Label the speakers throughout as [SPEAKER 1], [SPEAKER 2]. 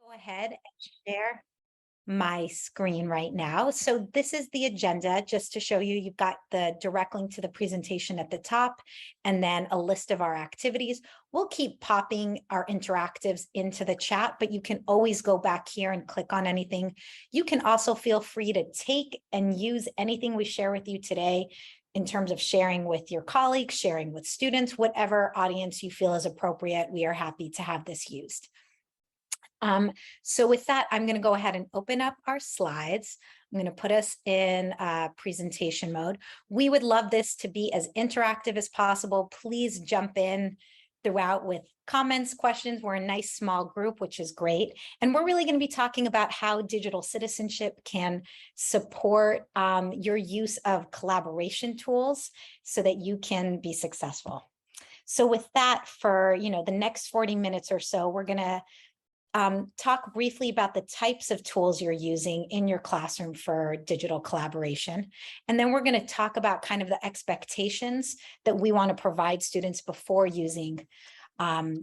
[SPEAKER 1] Go ahead and share my screen right now. So this is the agenda, just to show you, you've got the direct link to the presentation at the top, and then a list of our activities. We'll keep popping our interactives into the chat, but you can always go back here and click on anything. You can also feel free to take and use anything we share with you today in terms of sharing with your colleagues, sharing with students, whatever audience you feel is appropriate. We are happy to have this used. So with that, I'm going to go ahead and open up our slides. I'm going to put us in presentation mode. We would love this to be as interactive as possible. Please jump in throughout with comments, questions. We're a nice small group, which is great. And we're really going to be talking about how digital citizenship can support your use of collaboration tools so that you can be successful. So with that, for the next 40 minutes or so, we're going to talk briefly about the types of tools you're using in your classroom for digital collaboration. And then we're going to talk about kind of the expectations that we want to provide students before using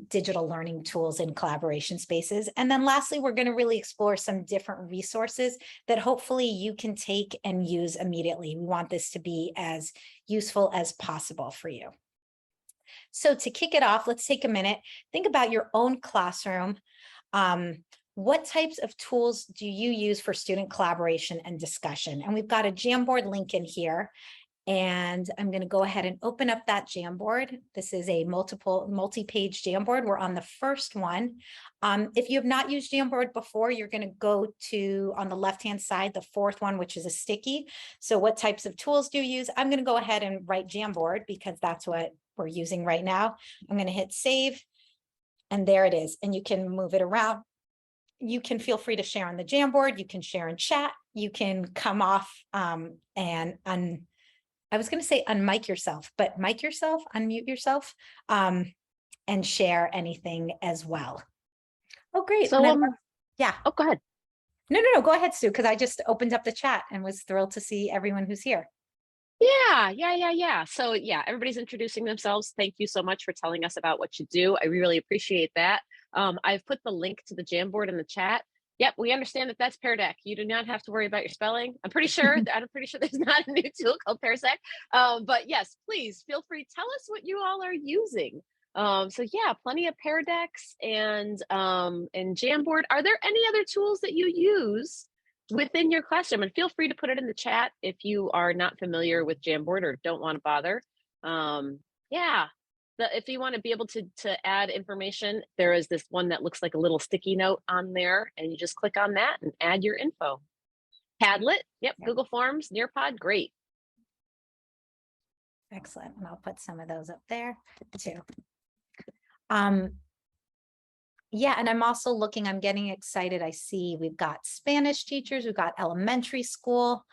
[SPEAKER 1] digital learning tools in collaboration spaces. And then lastly, we're going to really explore some different resources that hopefully you can take and use immediately. We want this to be as useful as possible for you. So to kick it off, let's take a minute, think about your own classroom. What types of tools do you use for student collaboration and discussion? And we've got a Jamboard link in here, and I'm going to go ahead and open up that Jamboard. This is a multi-page Jamboard. We're on the first one. If you have not used Jamboard before, you're going to go to, on the left-hand side, the fourth one, which is a sticky. So what types of tools do you use? I'm going to go ahead and write Jamboard because that's what we're using right now. I'm going to hit save. And there it is. And you can move it around. You can feel free to share on the Jamboard. You can share in chat. You can come off and I was going to say unmic yourself, but mic yourself, unmute yourself, and share anything as well. Oh, great.
[SPEAKER 2] So,
[SPEAKER 1] yeah.
[SPEAKER 2] Oh, go ahead.
[SPEAKER 1] No. Go ahead, Sue, because I just opened up the chat and was thrilled to see everyone who's here.
[SPEAKER 2] Yeah. So yeah, everybody's introducing themselves. Thank you so much for telling us about what you do. I really appreciate that. I've put the link to the Jamboard in the chat. Yep, we understand that that's Pear Deck. You do not have to worry about your spelling. I'm pretty sure there's not a new tool called Pear Deck. But yes, please feel free. Tell us what you all are using. So yeah, plenty of Pear Decks and Jamboard. Are there any other tools that you use within your classroom? And feel free to put it in the chat if you are not familiar with Jamboard or don't want to bother. If you want to be able to add information, there is this one that looks like a little sticky note on there, and you just click on that and add your info. Padlet, yep. Google Forms, Nearpod, great.
[SPEAKER 1] Excellent. And I'll put some of those up there too. Yeah, and I'm also looking, I'm getting excited. I see we've got Spanish teachers, we've got elementary school.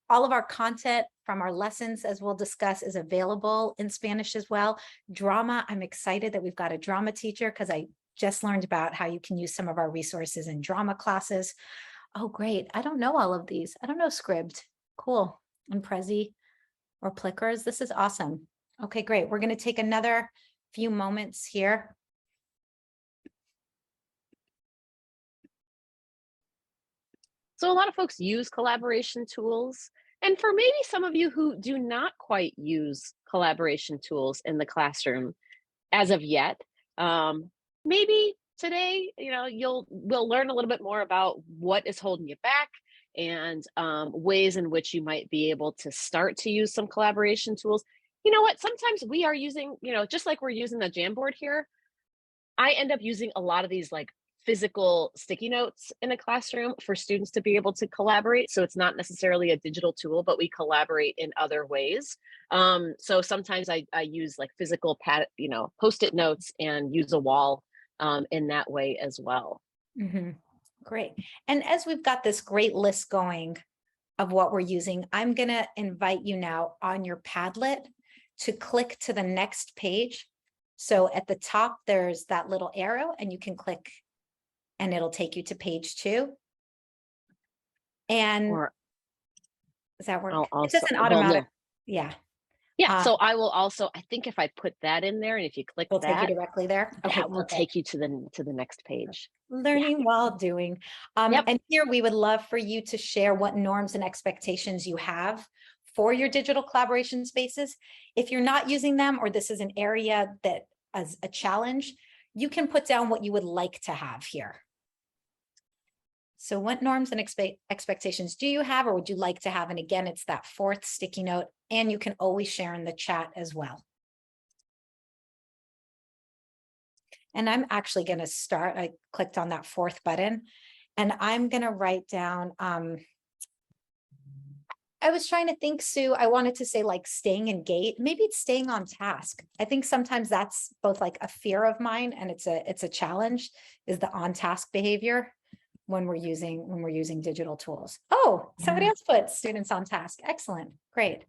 [SPEAKER 1] All of our content from our lessons, as we'll discuss, is available in Spanish as well. Drama, I'm excited that we've got a drama teacher because I just learned about how you can use some of our resources in drama classes. Oh, great. I don't know all of these. I don't know Scribd. Cool. And Prezi or Plickers. This is awesome. Okay, great. We're going to take another few moments here.
[SPEAKER 2] So a lot of folks use collaboration tools. And for maybe some of you who do not quite use collaboration tools in the classroom as of yet, maybe today, we'll learn a little bit more about what is holding you back and ways in which you might be able to start to use some collaboration tools. You know what? Sometimes we are using, just like we're using the Jamboard here, I end up using a lot of these like physical sticky notes in a classroom for students to be able to collaborate. So it's not necessarily a digital tool, but we collaborate in other ways. So sometimes I use like physical Post-it notes and use a wall in that way as well.
[SPEAKER 1] Mm-hmm. Great. And as we've got this great list going of what we're using, I'm going to invite you now on your Padlet to click to the next page. So at the top, there's that little arrow and you can click and it'll take you to page 2. And does that work? It's just an automatic. Yeah.
[SPEAKER 2] Yeah, so I will also, I think if I put that in there and if you click
[SPEAKER 1] We'll take you
[SPEAKER 2] that,
[SPEAKER 1] directly there. Okay,
[SPEAKER 2] that will
[SPEAKER 1] perfect.
[SPEAKER 2] take you to the next page. Yeah.
[SPEAKER 1] Learning while doing.
[SPEAKER 2] Yep.
[SPEAKER 1] And here we would love for you to share what norms and expectations you have for your digital collaboration spaces. If you're not using them, or this is an area that as a challenge, you can put down what you would like to have here. So what norms and expectations do you have or would you like to have? And again, it's that fourth sticky note, and you can always share in the chat as well. And I'm actually going to start, I clicked on that fourth button, and I'm going to write down, I was trying to think, Sue, I wanted to say like staying engaged, maybe it's staying on task. I think sometimes that's both like a fear of mine and it's a challenge, is the on task behavior when we're using digital tools. Oh, somebody else put students on task. Excellent. Great.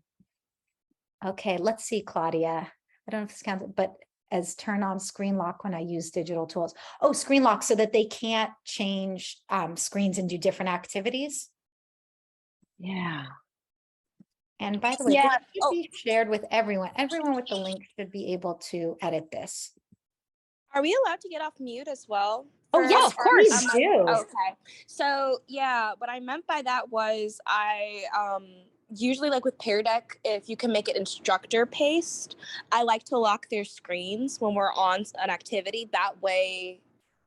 [SPEAKER 1] Okay, let's see, Claudia. I don't know if this counts, but as turn on screen lock when I use digital tools. Oh, screen lock so that they can't change screens and do different activities.
[SPEAKER 2] Yeah.
[SPEAKER 1] And by the way, this should be shared with everyone. Everyone with the link should be able to edit this.
[SPEAKER 3] Are we allowed to get off mute as well?
[SPEAKER 1] Oh, yes,
[SPEAKER 2] of course.
[SPEAKER 1] please do.
[SPEAKER 3] Okay. So yeah, what I meant by that was I usually like with Pear Deck, if you can make it instructor paced, I like to lock their screens when we're on an activity. That way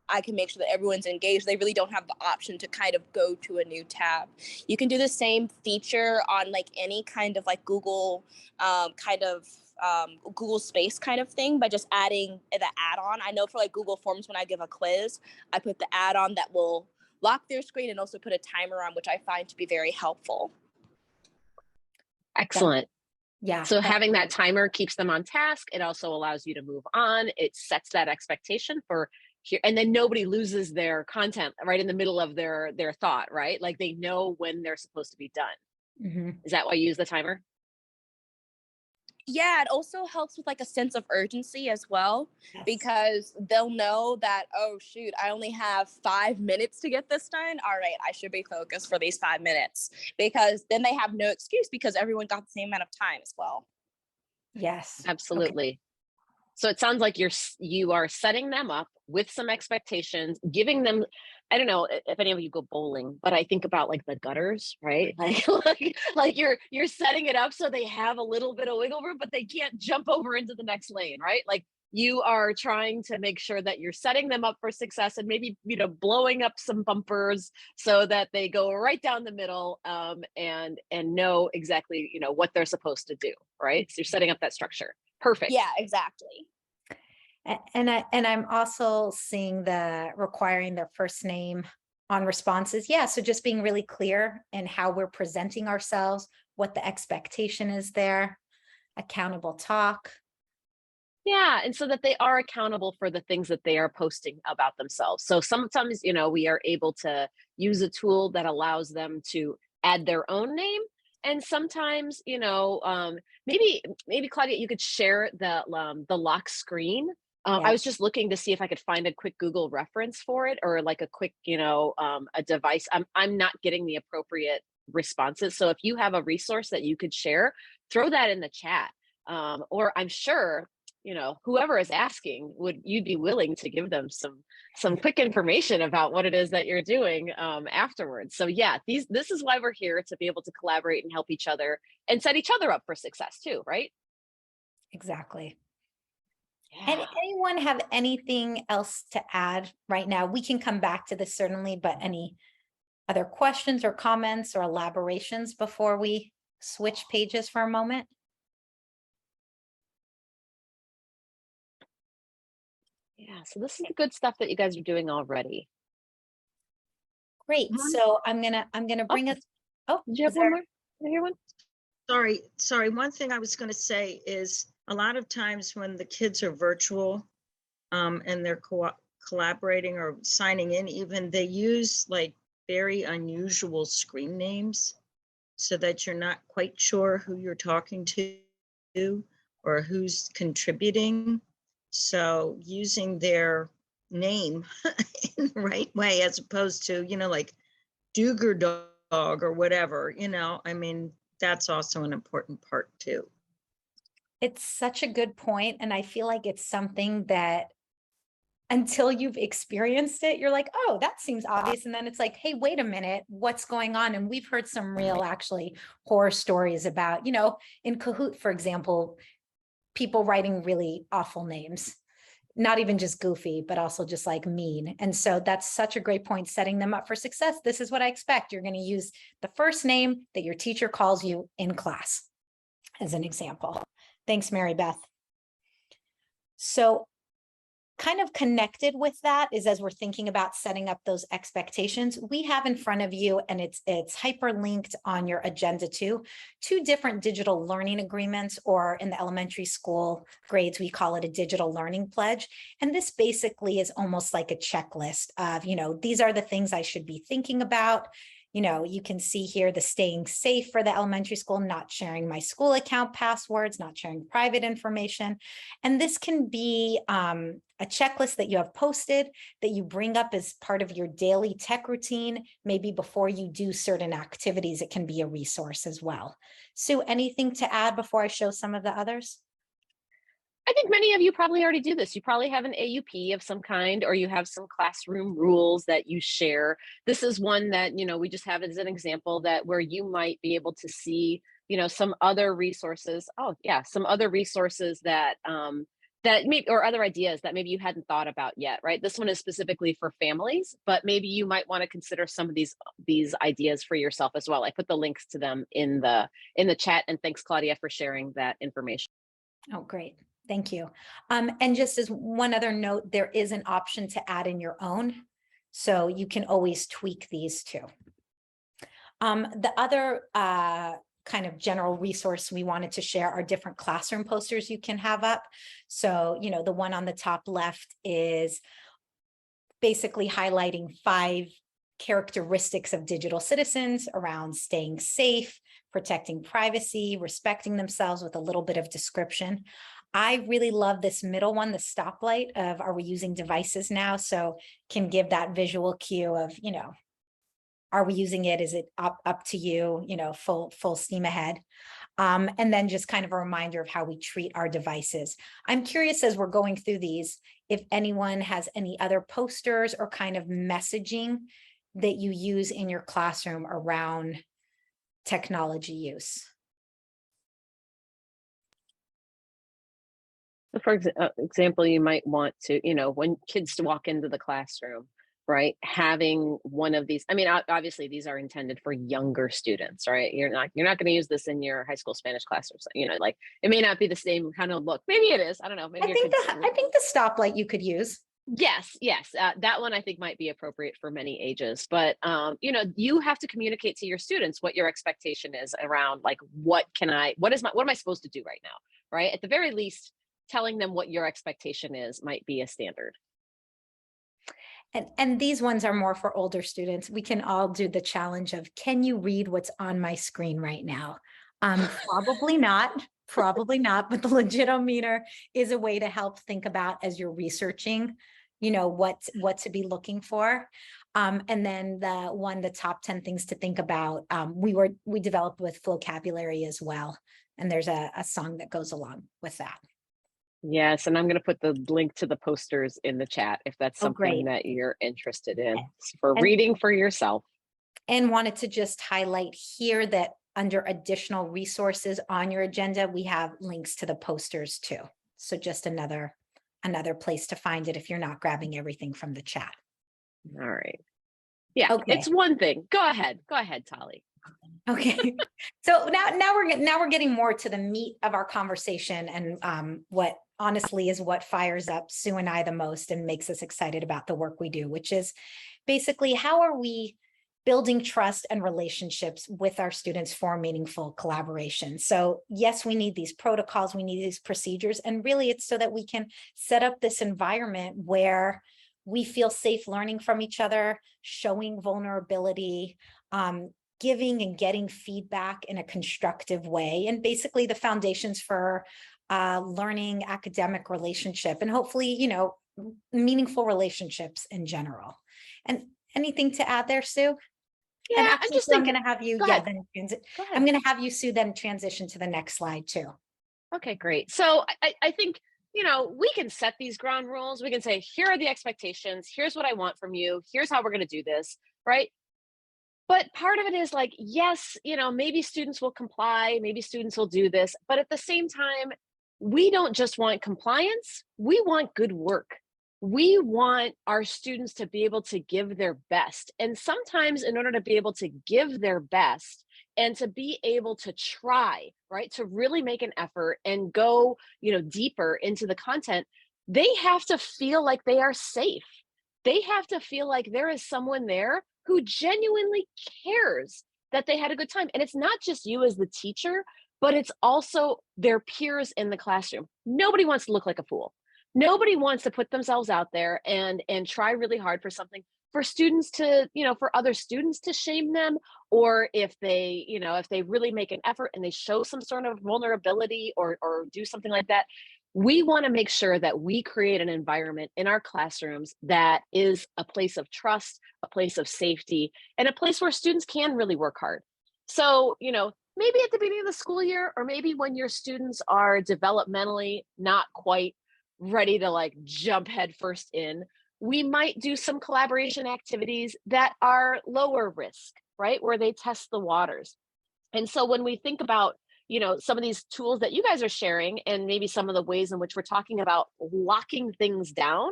[SPEAKER 3] I can make sure that everyone's engaged. They really don't have the option to kind of go to a new tab. You can do the same feature on like any kind of like Google Google Space kind of thing by just adding the add-on. I know for like Google Forms, when I give a quiz, I put the add-on that will lock their screen and also put a timer on, which I find to be very helpful.
[SPEAKER 2] Excellent.
[SPEAKER 1] Yeah.
[SPEAKER 2] So having that timer keeps them on task. It also allows you to move on. It sets that expectation for here, and then nobody loses their content right in the middle of their thought, right? Like they know when they're supposed to be done.
[SPEAKER 1] Mm-hmm.
[SPEAKER 2] Is that why you use the timer?
[SPEAKER 3] Yeah, it also helps with like a sense of urgency as well,
[SPEAKER 1] Yes.
[SPEAKER 3] because they'll know that, oh shoot, I only have 5 minutes to get this done. All right, I should be focused for these 5 minutes, because then they have no excuse because everyone got the same amount of time as well.
[SPEAKER 1] Yes.
[SPEAKER 2] Absolutely.
[SPEAKER 1] Okay.
[SPEAKER 2] So it sounds like you are setting them up with some expectations, giving them, I don't know if any of you go bowling, but I think about like the gutters, right? Like you're setting it up so they have a little bit of wiggle room, but they can't jump over into the next lane, right? Like you are trying to make sure that you're setting them up for success and maybe, blowing up some bumpers so that they go right down the middle, and know exactly, what they're supposed to do, right? So you're setting up that structure. Perfect.
[SPEAKER 3] Yeah, exactly.
[SPEAKER 1] And I'm also seeing the requiring their first name on responses. Yeah, so just being really clear in how we're presenting ourselves, what the expectation is there, accountable talk.
[SPEAKER 2] Yeah, and so that they are accountable for the things that they are posting about themselves. So sometimes, we are able to use a tool that allows them to add their own name. And sometimes, maybe Claudia, you could share the lock screen. I was just looking to see if I could find a quick Google reference for it, or like a quick, a device. I'm not getting the appropriate responses. So if you have a resource that you could share, throw that in the chat. Or I'm sure, whoever is asking, you'd be willing to give them some quick information about what it is that you're doing afterwards. So yeah, this is why we're here, to be able to collaborate and help each other and set each other up for success too, right?
[SPEAKER 1] Exactly.
[SPEAKER 2] Yeah.
[SPEAKER 1] And anyone have anything else to add right now? We can come back to this certainly, but any other questions or comments or elaborations before we switch pages for a moment?
[SPEAKER 2] Yeah, so this is the good stuff that you guys are doing already.
[SPEAKER 1] Great. So I'm gonna bring us. Oh,
[SPEAKER 2] did you have one more? Did I hear one?
[SPEAKER 4] Sorry. One thing I was going to say is a lot of times when the kids are virtual, and they're collaborating or signing in, even they use like very unusual screen names, so that you're not quite sure who you're talking to or who's contributing. So using their name in the right way, as opposed to, like Duger Dog or whatever, I mean, that's also an important part too.
[SPEAKER 1] It's such a good point, and I feel like it's something that until you've experienced it, you're like, oh, that seems obvious. And then it's like, hey, wait a minute, what's going on? And we've heard some real actually horror stories about, in Kahoot, for example, people writing really awful names, not even just goofy, but also just like mean. And so that's such a great point, setting them up for success. This is what I expect. You're going to use the first name that your teacher calls you in class as an example. Thanks, Mary Beth. So kind of connected with that is, as we're thinking about setting up those expectations, we have in front of you, and it's hyperlinked on your agenda too, 2 different digital learning agreements, or in the elementary school grades, we call it a digital learning pledge. And this basically is almost like a checklist of, these are the things I should be thinking about. You can see here the staying safe for the elementary school, not sharing my school account passwords, not sharing private information. And this can be a checklist that you have posted that you bring up as part of your daily tech routine. Maybe before you do certain activities, it can be a resource as well. Sue, anything to add before I show some of the others?
[SPEAKER 2] I think many of you probably already do this. You probably have an AUP of some kind, or you have some classroom rules that you share. This is one that, we just have as an example that where you might be able to see, some other resources. Oh yeah, some other resources that, that maybe, or other ideas that maybe you hadn't thought about yet, right? This one is specifically for families, but maybe you might want to consider some of these ideas for yourself as well. I put the links to them in the chat, and thanks, Claudia, for sharing that information.
[SPEAKER 1] Oh, great. Thank you. And just as one other note, there is an option to add in your own, so you can always tweak these too. The other kind of general resource we wanted to share are different classroom posters you can have up. So, the one on the top left is basically highlighting 5 characteristics of digital citizens around staying safe, protecting privacy, respecting themselves, with a little bit of description. I really love this middle one, the stoplight of, are we using devices now? So can give that visual cue of, are we using it? Is it up to you, full steam ahead? And then just kind of a reminder of how we treat our devices. I'm curious, as we're going through these, if anyone has any other posters or kind of messaging that you use in your classroom around technology use.
[SPEAKER 2] For example, you might want to, when kids walk into the classroom, right, having one of these. I mean, obviously these are intended for younger students, right? You're not going to use this in your high school Spanish class or something, like it may not be the same kind of look. Maybe it is. I don't know. Maybe
[SPEAKER 1] I think the stoplight you could use.
[SPEAKER 2] Yes. That one I think might be appropriate for many ages, but you have to communicate to your students what your expectation is around, like, what am I supposed to do right now, right? At the very least, telling them what your expectation is might be a standard.
[SPEAKER 1] And these ones are more for older students. We can all do the challenge of, can you read what's on my screen right now? Probably not, but the legitometer is a way to help think about as you're researching, what to be looking for. And then the top 10 things to think about, we developed with vocabulary as well. And there's a song that goes along with that.
[SPEAKER 2] Yes, and I'm going to put the link to the posters in the chat if that's something that you're interested in for reading for yourself.
[SPEAKER 1] And wanted to just highlight here that under additional resources on your agenda, we have links to the posters too. So just another place to find it if you're not grabbing everything from the chat.
[SPEAKER 2] All right. Yeah, okay. It's one thing. Go ahead, Tali.
[SPEAKER 1] Okay, so now we're getting more to the meat of our conversation, and what honestly is what fires up Sue and I the most and makes us excited about the work we do, which is basically, how are we building trust and relationships with our students for meaningful collaboration? So yes, we need these protocols, we need these procedures, and really it's so that we can set up this environment where we feel safe learning from each other, showing vulnerability, giving and getting feedback in a constructive way, and basically the foundations for learning, academic relationship, and hopefully, meaningful relationships in general. And anything to add there, Sue?
[SPEAKER 2] Yeah,
[SPEAKER 1] and actually, I'm going to have you,
[SPEAKER 2] I'm going to
[SPEAKER 1] have you, Sue, then transition to the next slide too.
[SPEAKER 2] Okay, great. So I think, we can set these ground rules. We can say, here are the expectations. Here's what I want from you. Here's how we're going to do this. Right. But part of it is like, yes, maybe students will comply. Maybe students will do this. But at the same time, we don't just want compliance. We want good work. We want our students to be able to give their best. And sometimes, in order to be able to give their best, and to be able to try, right, to really make an effort and go, deeper into the content, they have to feel like they are safe. They have to feel like there is someone there who genuinely cares that they had a good time. And it's not just you as the teacher, but it's also their peers in the classroom. Nobody wants to look like a fool. Nobody wants to put themselves out there and try really hard for something, for students to, for other students to shame them, or if they really make an effort and they show some sort of vulnerability or do something like that. We want to make sure that we create an environment in our classrooms that is a place of trust, a place of safety, and a place where students can really work hard. So, maybe at the beginning of the school year, or maybe when your students are developmentally not quite ready to like jump headfirst in, we might do some collaboration activities that are lower risk, right? Where they test the waters. And so when we think about, some of these tools that you guys are sharing, and maybe some of the ways in which we're talking about locking things down,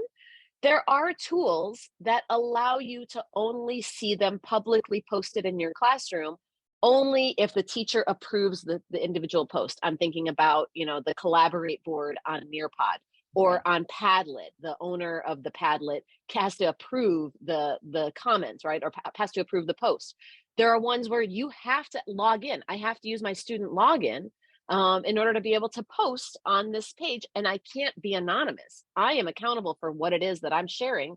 [SPEAKER 2] there are tools that allow you to only see them publicly posted in your classroom only if the teacher approves the individual post. I'm thinking about, the Collaborate board on Nearpod, or on Padlet. The owner of the Padlet has to approve the comments, right? Or has to approve the post. There are ones where you have to log in. I have to use my student login in order to be able to post on this page, and I can't be anonymous. I am accountable for what it is that I'm sharing.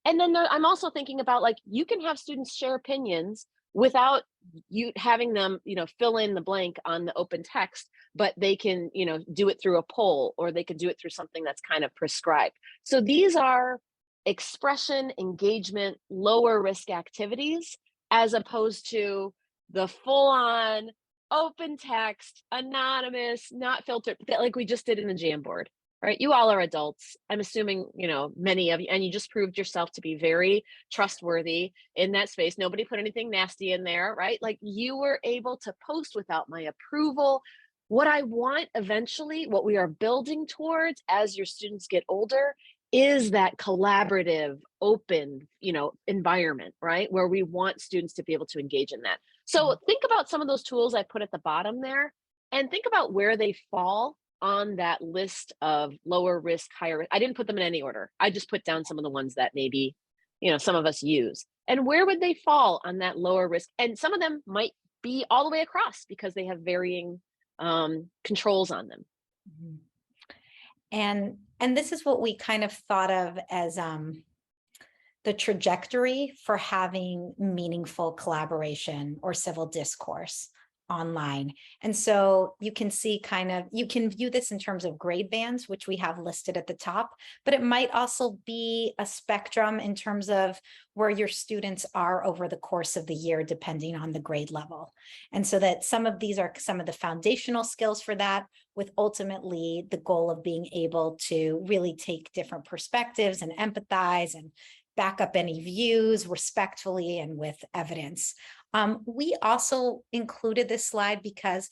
[SPEAKER 2] And then I'm also thinking about, like, you can have students share opinions without you having them, fill in the blank on the open text, but they can, do it through a poll, or they can do it through something that's kind of prescribed. So these are expression, engagement, lower risk activities, as opposed to the full on open text, anonymous, not filtered, like we just did in the Jamboard. Right? You all are adults. I'm assuming, many of you, and you just proved yourself to be very trustworthy in that space. Nobody put anything nasty in there, right? Like, you were able to post without my approval. What I want eventually, what we are building towards as your students get older, is that collaborative, open, environment, right? Where we want students to be able to engage in that. So think about some of those tools I put at the bottom there, and think about where they fall on that list of lower risk, higher risk. I didn't put them in any order. I just put down some of the ones that maybe, some of us use. And where would they fall on that lower risk? And some of them might be all the way across because they have varying controls on them.
[SPEAKER 1] And this is what we kind of thought of as the trajectory for having meaningful collaboration or civil discourse online. And so you can see you can view this in terms of grade bands, which we have listed at the top, but it might also be a spectrum in terms of where your students are over the course of the year, depending on the grade level. And so that some of these are some of the foundational skills for that, with ultimately the goal of being able to really take different perspectives and empathize and back up any views respectfully and with evidence. We also included this slide because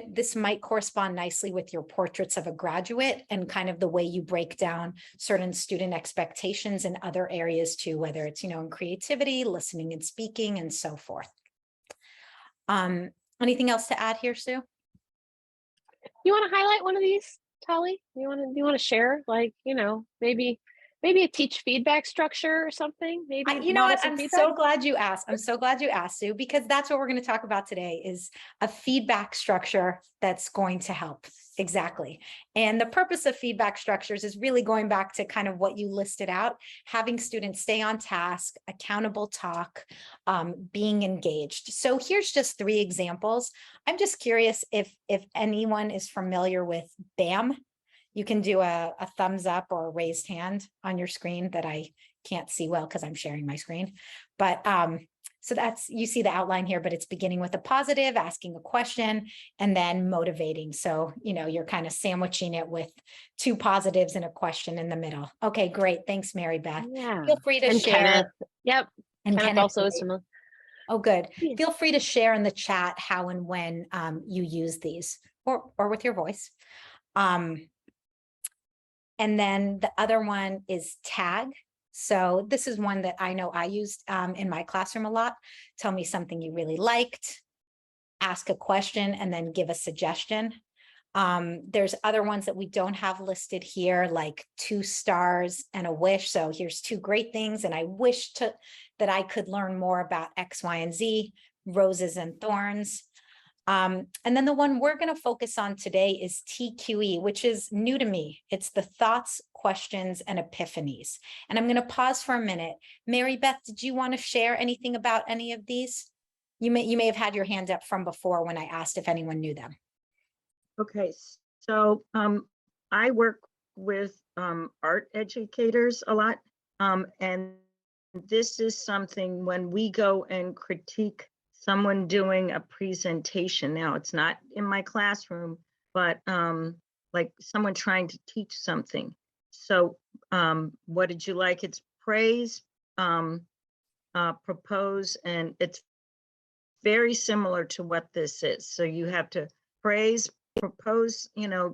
[SPEAKER 1] this might correspond nicely with your portraits of a graduate and kind of the way you break down certain student expectations in other areas too, whether it's, in creativity, listening and speaking, and so forth. Anything else to add here, Sue?
[SPEAKER 2] You want to highlight one of these, Tali? You want to share, like, maybe a teach feedback structure or something? Maybe
[SPEAKER 1] you know what? I'm so glad you asked. I'm so glad you asked, Sue, because that's what we're going to talk about today, is a feedback structure that's going to help. Exactly. And the purpose of feedback structures is really going back to kind of what you listed out, having students stay on task, accountable talk, being engaged. So here's just 3 examples. I'm just curious if anyone is familiar with BAM. You can do a thumbs up or a raised hand on your screen that I can't see well because I'm sharing my screen. But So that's, you see the outline here, but it's beginning with a positive, asking a question, and then motivating. So, you're kind of sandwiching it with two positives and a question in the middle. Okay, great. Thanks, Mary Beth.
[SPEAKER 2] Yeah.
[SPEAKER 1] Feel free to
[SPEAKER 2] And
[SPEAKER 1] share.
[SPEAKER 2] Kenneth. Yep.
[SPEAKER 1] And
[SPEAKER 2] Kenneth
[SPEAKER 1] Kenneth,
[SPEAKER 2] also is
[SPEAKER 1] great.
[SPEAKER 2] similar.
[SPEAKER 1] Oh, good.
[SPEAKER 2] Yeah.
[SPEAKER 1] Feel free to share in the chat how and when you use these, or with your voice. And then the other one is tag. So this is one that I know I used in my classroom a lot. Tell me something you really liked, ask a question, and then give a suggestion. There's other ones that we don't have listed here, like 2 stars and a wish. So here's 2 great things, and I wish that I could learn more about X, Y, and Z, roses and thorns. And then the one we're going to focus on today is TQE, which is new to me. It's the thoughts, questions, and epiphanies. And I'm going to pause for a minute. Mary Beth, did you want to share anything about any of these? You may have had your hand up from before when I asked if anyone knew them.
[SPEAKER 4] Okay, so I work with art educators a lot, and this is something when we go and critique someone doing a presentation. Now, it's not in my classroom, but like someone trying to teach something. So what did you like? It's praise, propose, and it's very similar to what this is. So you have to praise, propose, a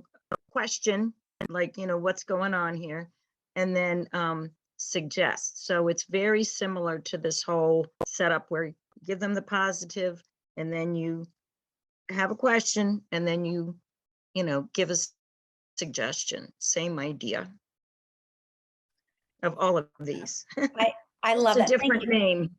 [SPEAKER 4] question, like, what's going on here, and then suggest. So it's very similar to this whole setup where you give them the positive, and then you have a question, and then you give a suggestion. Same idea of all of these.
[SPEAKER 1] I love
[SPEAKER 4] it's
[SPEAKER 1] it.
[SPEAKER 4] a different name.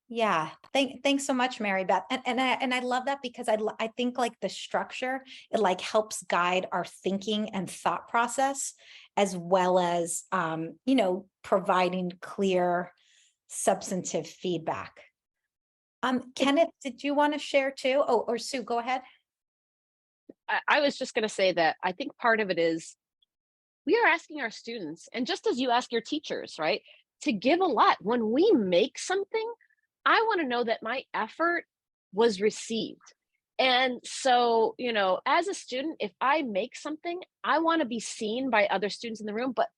[SPEAKER 1] Yeah, thanks so much, Mary Beth. And I love that because I think like the structure, it like helps guide our thinking and thought process, as well as providing clear, substantive feedback. Kenneth, did you want to share too? Oh, or Sue, go ahead.
[SPEAKER 2] I was just going to say that I think part of it is we are asking our students, and just as you ask your teachers, right, to give a lot. When we make something, I want to know that my effort was received. And so, as a student, if I make something, I want to be seen by other students in the room, but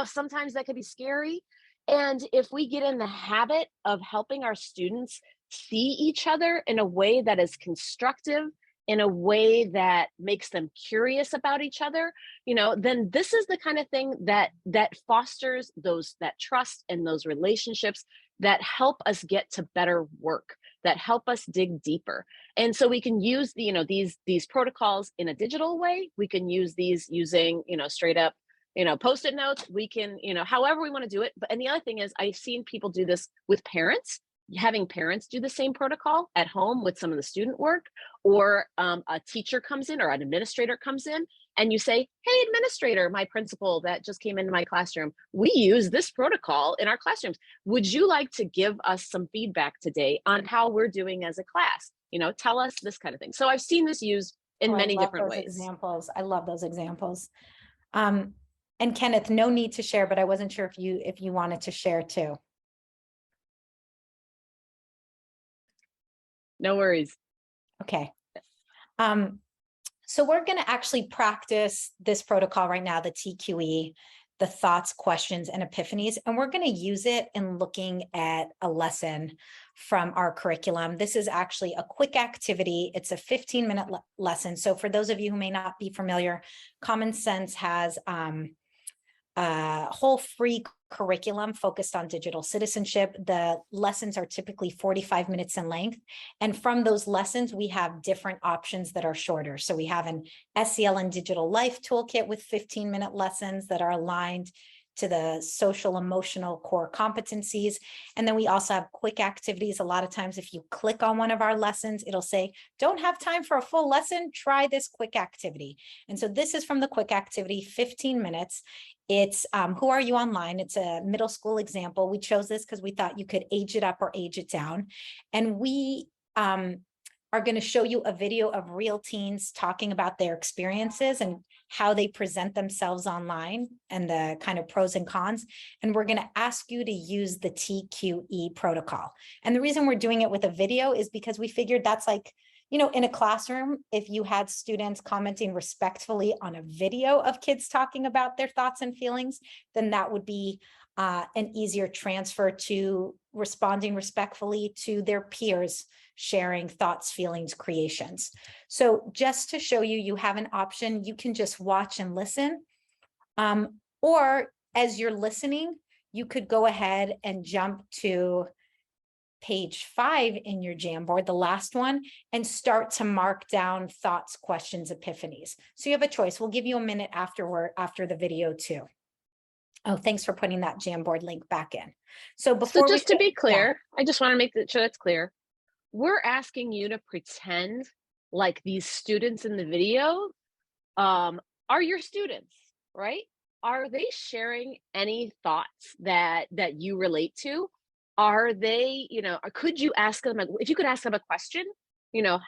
[SPEAKER 2] sometimes that could be scary. And if we get in the habit of helping our students see each other in a way that is constructive, in a way that makes them curious about each other, then this is the kind of thing that fosters that trust and those relationships that help us get to better work, that help us dig deeper. And so we can use these protocols in a digital way. We can use these using straight up post-it notes. We can however we want to do it. And the other thing is, I've seen people do this with parents, having parents do the same protocol at home with some of the student work, or a teacher comes in or an administrator comes in, and you say, hey, administrator, my principal that just came into my classroom, we use this protocol in our classrooms. Would you like to give us some feedback today on how we're doing as a class? Tell us this kind of thing. So I've seen this used in many different ways.
[SPEAKER 1] Examples. I love those examples. And Kenneth, no need to share, but I wasn't sure if you wanted to share too.
[SPEAKER 2] No worries.
[SPEAKER 1] Okay. So we're going to actually practice this protocol right now, the TQE, the thoughts, questions, and epiphanies, and we're going to use it in looking at a lesson from our curriculum. This is actually a quick activity. It's a 15-minute lesson. So for those of you who may not be familiar, Common Sense has a whole free curriculum focused on digital citizenship. The lessons are typically 45 minutes in length. And from those lessons, we have different options that are shorter. So we have an SEL and Digital Life toolkit with 15-minute lessons that are aligned to the social emotional core competencies. And then we also have quick activities. A lot of times, if you click on one of our lessons, it'll say, don't have time for a full lesson, try this quick activity. And so this is from the quick activity, 15 minutes. It's Who Are You Online? It's a middle school example. We chose this because we thought you could age it up or age it down. And we are going to show you a video of real teens talking about their experiences and how they present themselves online and the kind of pros and cons. And we're going to ask you to use the TQE protocol. And the reason we're doing it with a video is because we figured that's like, you know, in a classroom, if you had students commenting respectfully on a video of kids talking about their thoughts and feelings, then that would be an easier transfer to responding respectfully to their peers, sharing thoughts, feelings, creations. So just to show you, you have an option. You can just watch and listen. Or as you're listening, you could go ahead and jump to page 5 in your Jamboard, the last one, and start to mark down thoughts, questions, epiphanies. So you have a choice. We'll give you a minute after the video too. Oh, thanks for putting that Jamboard link back in. So before
[SPEAKER 2] just to be clear, I just want to make sure that's clear. We're asking you to pretend like these students in the video are your students, right? Are they sharing any thoughts that you relate to? Are they, you know, could you ask them, if you could ask them a question, you know,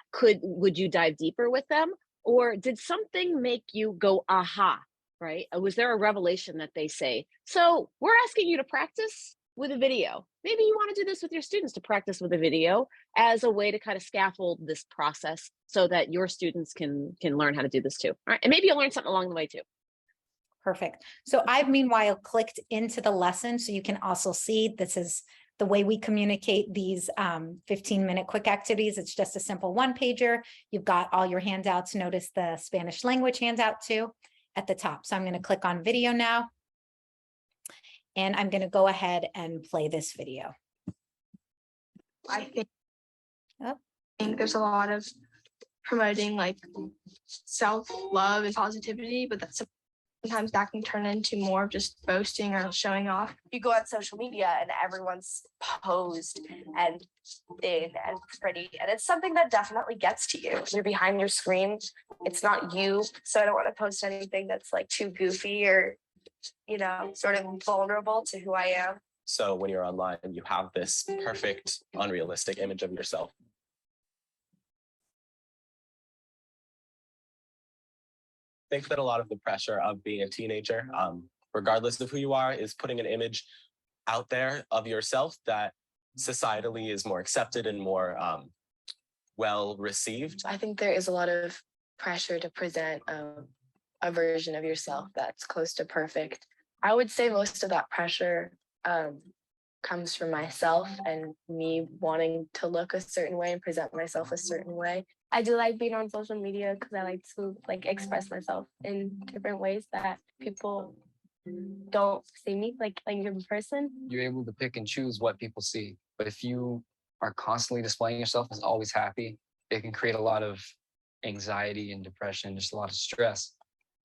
[SPEAKER 2] would you dive deeper with them? Or did something make you go, aha, right? Was there a revelation that they say? So we're asking you to practice with a video. Maybe you want to do this with your students, to practice with a video as a way to kind of scaffold this process so that your students can learn how to do this too. All right. And maybe you'll learn something along the way too.
[SPEAKER 1] Perfect. So I've meanwhile clicked into the lesson so you can also see this is the way we communicate these 15-minute quick activities. It's just a simple one-pager. You've got all your handouts. Notice the Spanish language handout too at the top. So I'm going to click on video now. And I'm going to go ahead and play this video.
[SPEAKER 5] I think there's a lot of promoting like self-love and positivity, but that's sometimes that can turn into more of just boasting or showing off.
[SPEAKER 6] You go on social media and everyone's posed and thin and pretty, and it's something that definitely gets to you. You're behind your screen, it's not you, so I don't want to post anything that's like too goofy or, you know, sort of vulnerable to who I am.
[SPEAKER 7] So when you're online, you have this perfect, unrealistic image of yourself. I think that a lot of the pressure of being a teenager, regardless of who you are, is putting an image out there of yourself that societally is more accepted and more well received.
[SPEAKER 5] I think there is a lot of pressure to present a version of yourself that's close to perfect. I would say most of that pressure comes from myself and me wanting to look a certain way and present myself a certain way. I do like being on social media because I like to like express myself in different ways that people don't see me like in person.
[SPEAKER 8] You're able to pick and choose what people see. But if you are constantly displaying yourself as always happy, it can create a lot of anxiety and depression, just a lot of stress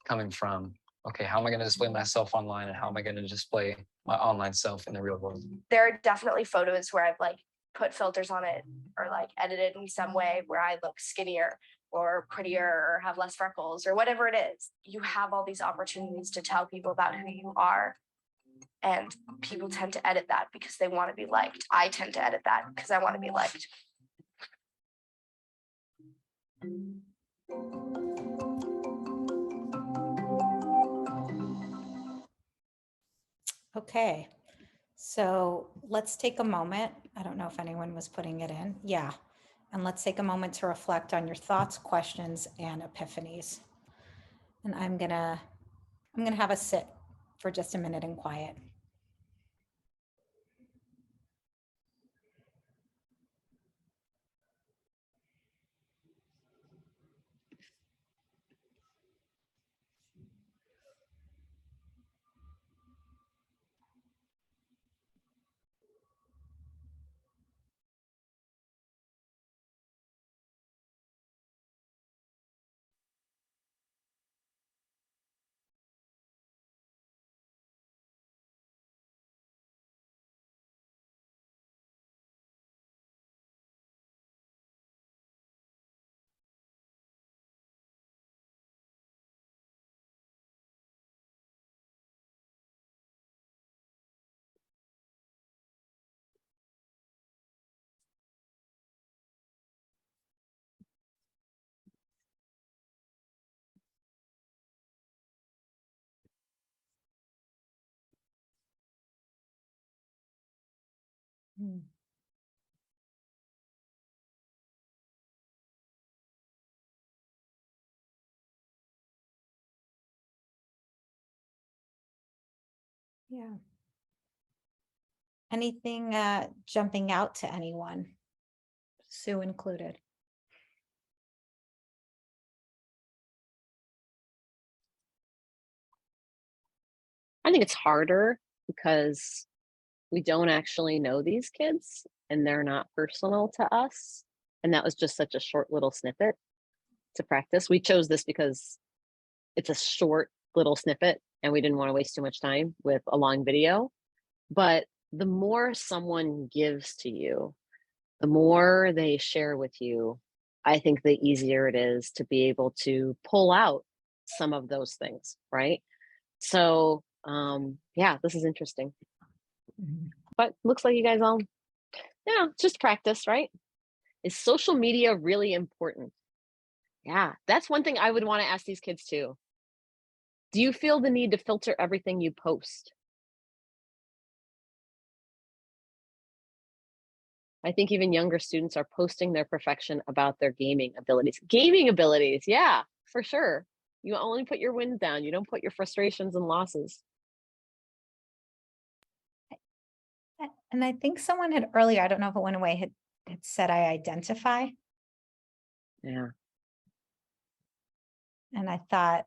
[SPEAKER 8] coming from, okay, how am I going to display myself online and how am I going to display my online self in the real world?
[SPEAKER 6] There are definitely photos where I've like put filters on it or like edited in some way where I look skinnier or prettier or have less freckles or whatever it is. You have all these opportunities to tell people about who you are, and people tend to edit that because they want to be liked. I tend to edit that because I want to be liked.
[SPEAKER 1] Okay, so let's take a moment. I don't know if anyone was putting it in. Yeah. And let's take a moment to reflect on your thoughts, questions, and epiphanies. And I'm gonna have a sit for just a minute in quiet. Mm. Yeah. Anything jumping out to anyone? Sue included.
[SPEAKER 2] I think it's harder because we don't actually know these kids and they're not personal to us. And that was just such a short little snippet to practice. We chose this because it's a short little snippet and we didn't want to waste too much time with a long video. But the more someone gives to you, the more they share with you, I think the easier it is to be able to pull out some of those things, right? So yeah, this is interesting.
[SPEAKER 1] Mhm.
[SPEAKER 2] But looks like you guys all, yeah, just practice, right? Is social media really important? Yeah, that's one thing I would want to ask these kids too. Do you feel the need to filter everything you post? I think even younger students are posting their perfection about their gaming abilities. Gaming abilities, yeah, for sure. You only put your wins down. You don't put your frustrations and losses.
[SPEAKER 1] And I think someone had earlier, I don't know if it went away, had said I identify.
[SPEAKER 2] Yeah.
[SPEAKER 1] And I thought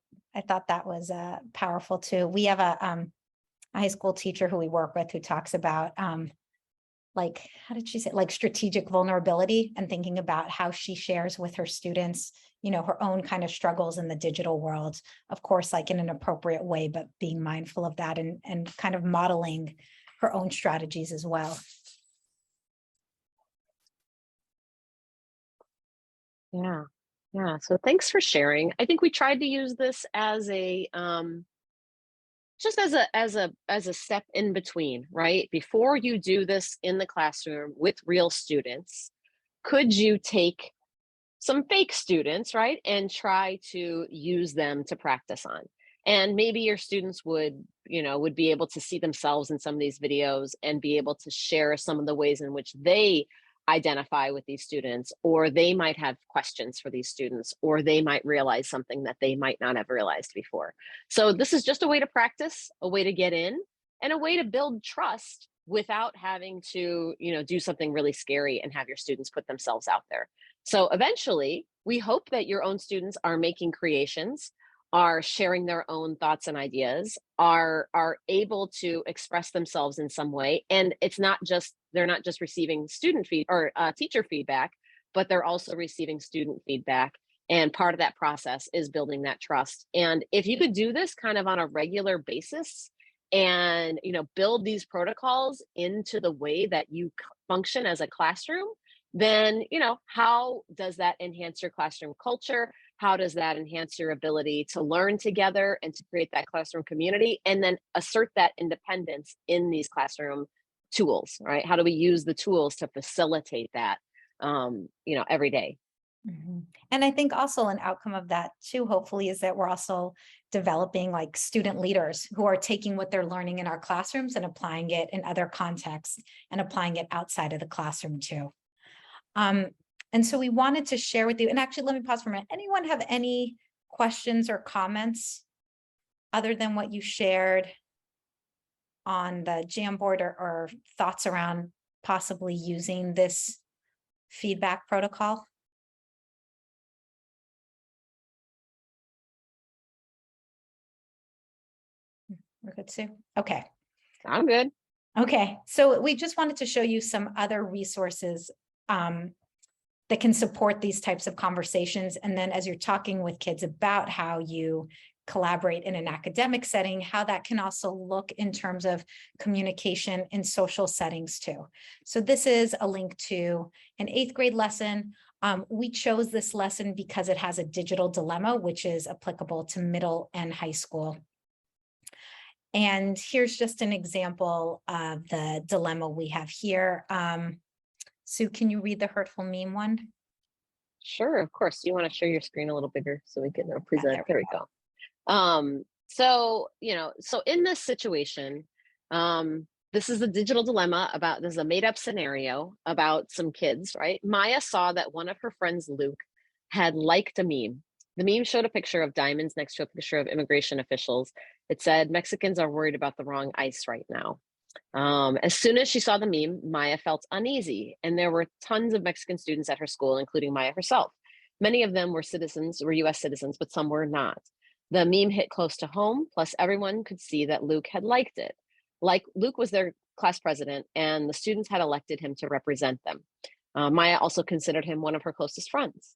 [SPEAKER 1] that was powerful too. We have a high school teacher who we work with who talks about like, how did she say, like strategic vulnerability, and thinking about how she shares with her students, you know, her own kind of struggles in the digital world, of course, like in an appropriate way, but being mindful of that and kind of modeling her own strategies as well.
[SPEAKER 2] Yeah. Yeah. So thanks for sharing. I think we tried to use this as a just as a step in between, right? Before you do this in the classroom with real students, could you take some fake students, right, and try to use them to practice on? And maybe your students would, you know, would be able to see themselves in some of these videos and be able to share some of the ways in which they identify with these students, or they might have questions for these students, or they might realize something that they might not have realized before. So this is just a way to practice, a way to get in, and a way to build trust without having to, you know, do something really scary and have your students put themselves out there. So eventually, we hope that your own students are making creations, are sharing their own thoughts and ideas, are able to express themselves in some way. And it's not just, they're not just receiving student feed or teacher feedback, but they're also receiving student feedback. And part of that process is building that trust. And if you could do this kind of on a regular basis and, you know, build these protocols into the way that you function as a classroom, then, you know, how does that enhance your classroom culture? How does that enhance your ability to learn together and to create that classroom community, and then assert that independence in these classroom tools, right? How do we use the tools to facilitate that, you know, every day?
[SPEAKER 1] Mhm. And I think also an outcome of that too, hopefully, is that we're also developing like student leaders who are taking what they're learning in our classrooms and applying it in other contexts and applying it outside of the classroom too. And so we wanted to share with you, and actually, let me pause for a minute. Anyone have any questions or comments other than what you shared on the Jamboard, or thoughts around possibly using this feedback protocol? We're good, Sue? Okay.
[SPEAKER 2] I'm good.
[SPEAKER 1] Okay, so we just wanted to show you some other resources that can support these types of conversations. And then as you're talking with kids about how you collaborate in an academic setting, how that can also look in terms of communication in social settings too. So this is a link to an 8th grade lesson. We chose this lesson because it has a digital dilemma, which is applicable to middle and high school. And here's just an example of the dilemma we have here. Sue, can you read the hurtful meme one?
[SPEAKER 2] Sure, of course. You want to share your screen a little bigger so we can present?
[SPEAKER 1] there we
[SPEAKER 2] There we go. So, you know, so in this situation, this is a digital dilemma about, this is a made up scenario about some kids, right? Maya saw that one of her friends, Luke, had liked a meme. The meme showed a picture of diamonds next to a picture of immigration officials. It said, Mexicans are worried about the wrong ICE right now. As soon as she saw the meme, Maya felt uneasy, and there were tons of Mexican students at her school, including Maya herself. Many of them were US citizens, but some were not. The meme hit close to home, plus everyone could see that Luke had liked it. Like, Luke was their class president, and the students had elected him to represent them. Maya also considered him one of her closest friends.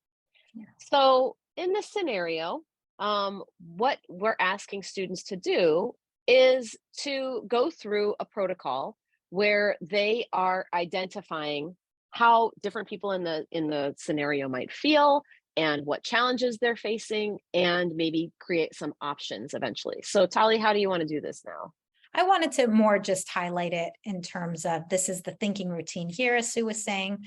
[SPEAKER 2] Yeah. So in this scenario, what we're asking students to do is to go through a protocol where they are identifying how different people in the scenario might feel and what challenges they're facing, and maybe create some options eventually. So Tali, how do you want to do this now?
[SPEAKER 1] I wanted to more just highlight it in terms of, this is the thinking routine here, as Sue was saying.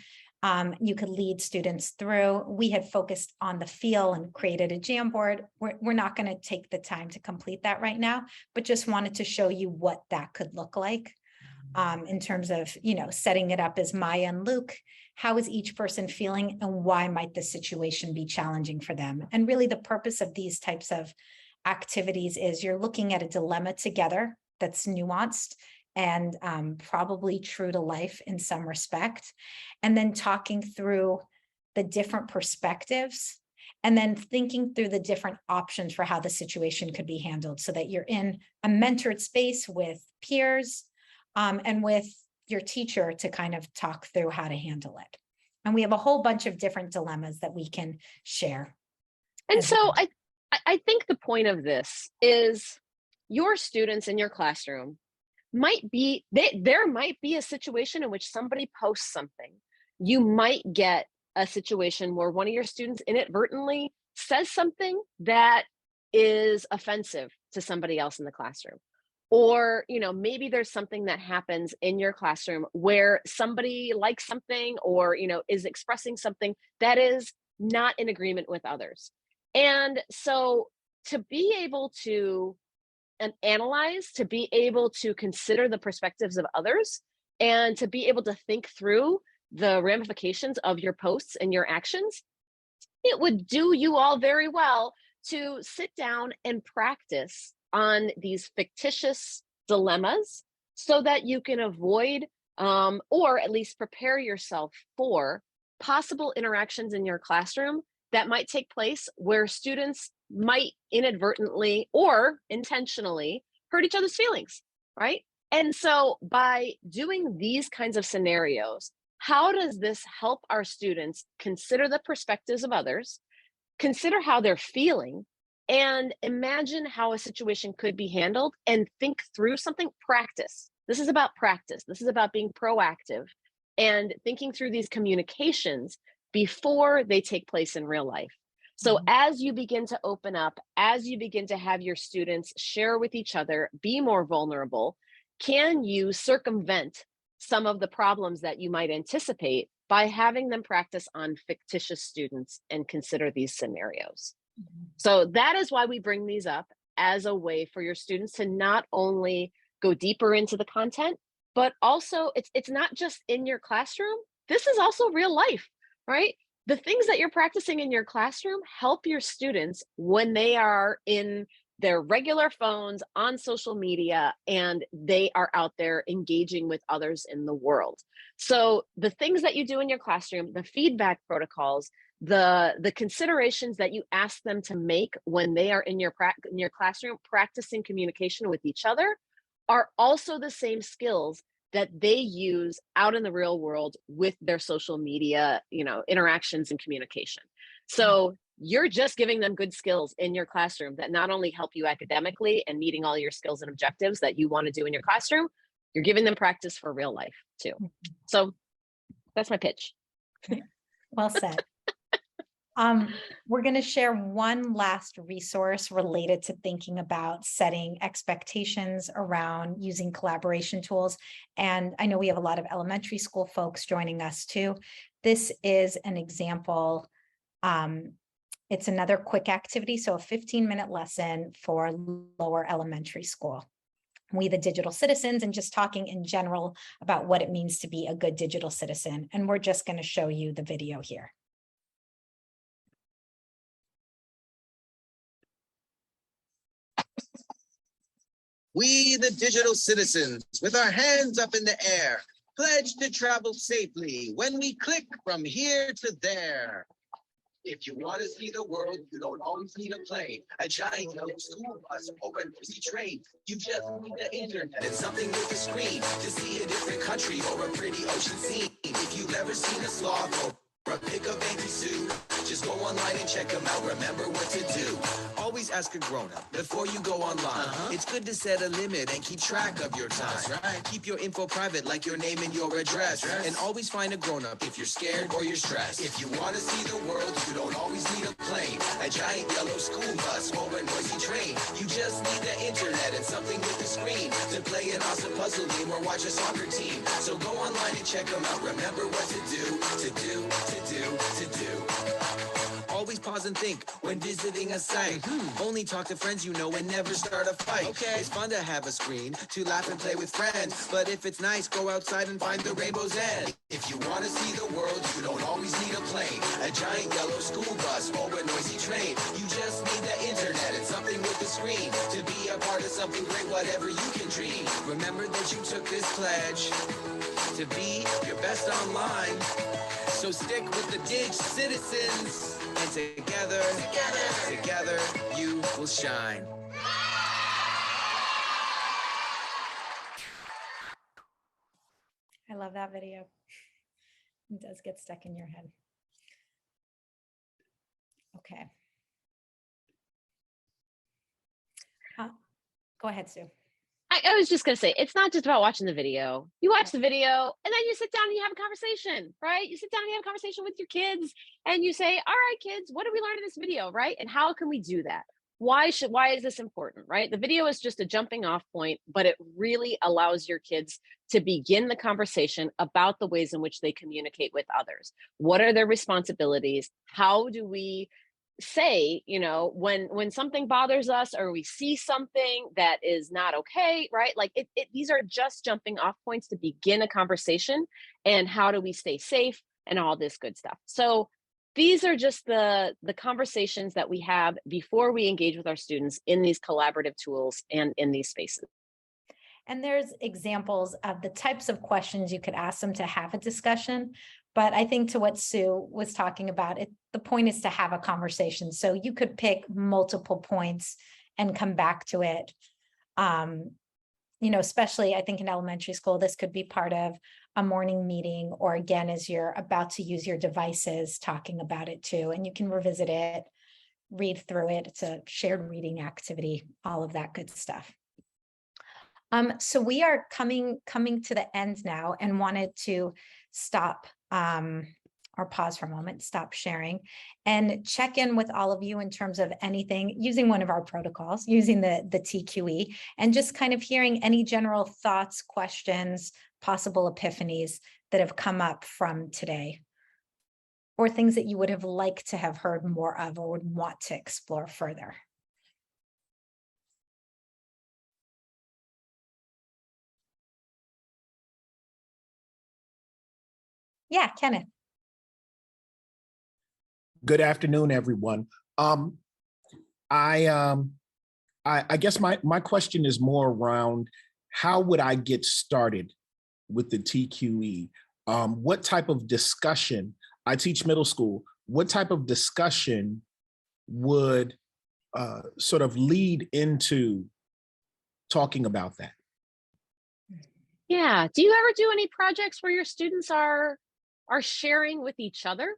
[SPEAKER 1] You could lead students through. We had focused on the feel and created a Jamboard. We're not going to take the time to complete that right now, but just wanted to show you what that could look like in terms of, setting it up as Maya and Luke. How is each person feeling, and why might the situation be challenging for them? And really the purpose of these types of activities is you're looking at a dilemma together that's nuanced and probably true to life in some respect, and then talking through the different perspectives, and then thinking through the different options for how the situation could be handled, so that you're in a mentored space with peers and with your teacher to kind of talk through how to handle it. And we have a whole bunch of different dilemmas that we can share.
[SPEAKER 2] And so I think the point of this is, your students in your classroom might be, there might be a situation in which somebody posts something. You might get a situation where one of your students inadvertently says something that is offensive to somebody else in the classroom. Or, maybe there's something that happens in your classroom where somebody likes something, or, is expressing something that is not in agreement with others. And so to be able to analyze, to be able to consider the perspectives of others, and to be able to think through the ramifications of your posts and your actions, it would do you all very well to sit down and practice on these fictitious dilemmas, so that you can avoid or at least prepare yourself for possible interactions in your classroom that might take place where students might inadvertently or intentionally hurt each other's feelings, right? And so by doing these kinds of scenarios, how does this help our students consider the perspectives of others, consider how they're feeling, and imagine how a situation could be handled, and think through something? Practice. This is about practice. This is about being proactive and thinking through these communications before they take place in real life. So as you begin to open up, as you begin to have your students share with each other, be more vulnerable, can you circumvent some of the problems that you might anticipate by having them practice on fictitious students and consider these scenarios? So that is why we bring these up, as a way for your students to not only go deeper into the content, but also it's not just in your classroom. This is also real life, right? The things that you're practicing in your classroom help your students when they are in their regular phones, on social media, and they are out there engaging with others in the world. So the things that you do in your classroom, the feedback protocols, the considerations that you ask them to make when they are in your classroom practicing communication with each other, are also the same skills that they use out in the real world with their social media, interactions and communication. So you're just giving them good skills in your classroom that not only help you academically and meeting all your skills and objectives that you want to do in your classroom, you're giving them practice for real life too. So that's my pitch.
[SPEAKER 1] Well said. We're going to share one last resource related to thinking about setting expectations around using collaboration tools. And I know we have a lot of elementary school folks joining us too. This is an example. It's another quick activity, so a 15-minute lesson for lower elementary school. we the digital citizens, and just talking in general about what it means to be a good digital citizen. And we're just going to show you the video here.
[SPEAKER 9] We, the digital citizens, with our hands up in the air, pledge to travel safely when we click from here to there. If you want to see the world, you don't always need a plane, a giant yellow school bus, or an easy train. You just need the internet and something with a screen to see a different country or a pretty ocean scene. If you've ever seen a sloth or a pick of angry Sue, just go online and check them out. Remember what to do. Always ask a grown-up before you go online. It's good to set a limit and keep track of your time. Keep your info private, like your name and your address. And always find a grown-up if you're scared or you're stressed. If you want to see the world, you don't always need a plane, a giant yellow school bus, or a noisy train. You just need the internet and something with a screen to play an awesome puzzle game or watch a soccer team. So go online and check them out. Remember what to do, to do, to do, to do. Always pause and think when visiting a site. Only talk to friends you know and never start a fight. Okay, it's fun to have a screen to laugh and play with friends. But if it's nice, go outside and find the rainbow's end. If you want to see the world, you don't always need a plane, a giant yellow school bus, or a noisy train. You just need the internet and something with a screen to be a part of something great, whatever you can dream. Remember that you took this pledge to be your best online. So stick with the Dig Citizens, and together, you will shine.
[SPEAKER 1] I love that video. It does get stuck in your head. Okay. Go ahead, Sue.
[SPEAKER 2] I was just going to say, it's not just about watching the video. You watch the video and then you sit down and you have a conversation, right? You sit down and you have a conversation with your kids and you say, all right, kids, what did we learn in this video, right? And how can we do that? Why is this important, right? The video is just a jumping off point, but it really allows your kids to begin the conversation about the ways in which they communicate with others. What are their responsibilities? How do we say, when something bothers us or we see something that is not okay, right? Like these are just jumping off points to begin a conversation. And how do we stay safe and all this good stuff. So these are just the conversations that we have before we engage with our students in these collaborative tools and in these spaces.
[SPEAKER 1] And there's examples of the types of questions you could ask them to have a discussion. But I think to what Sue was talking about, the point is to have a conversation. So you could pick multiple points and come back to it. Especially I think in elementary school, this could be part of a morning meeting, or again, as you're about to use your devices, talking about it too. And you can revisit it, read through it. It's a shared reading activity, all of that good stuff. So we are coming to the end now, and wanted to stop or pause for a moment, stop sharing, and check in with all of you in terms of anything using one of our protocols, using the TQE, and just kind of hearing any general thoughts, questions, possible epiphanies that have come up from today, or things that you would have liked to have heard more of or would want to explore further. Yeah, Kenneth.
[SPEAKER 10] Good afternoon, everyone. I guess my question is more around how would I get started with the TQE? What type of discussion? I teach middle school. What type of discussion would sort of lead into talking about that?
[SPEAKER 2] Yeah. Do you ever do any projects where your students are sharing with each other?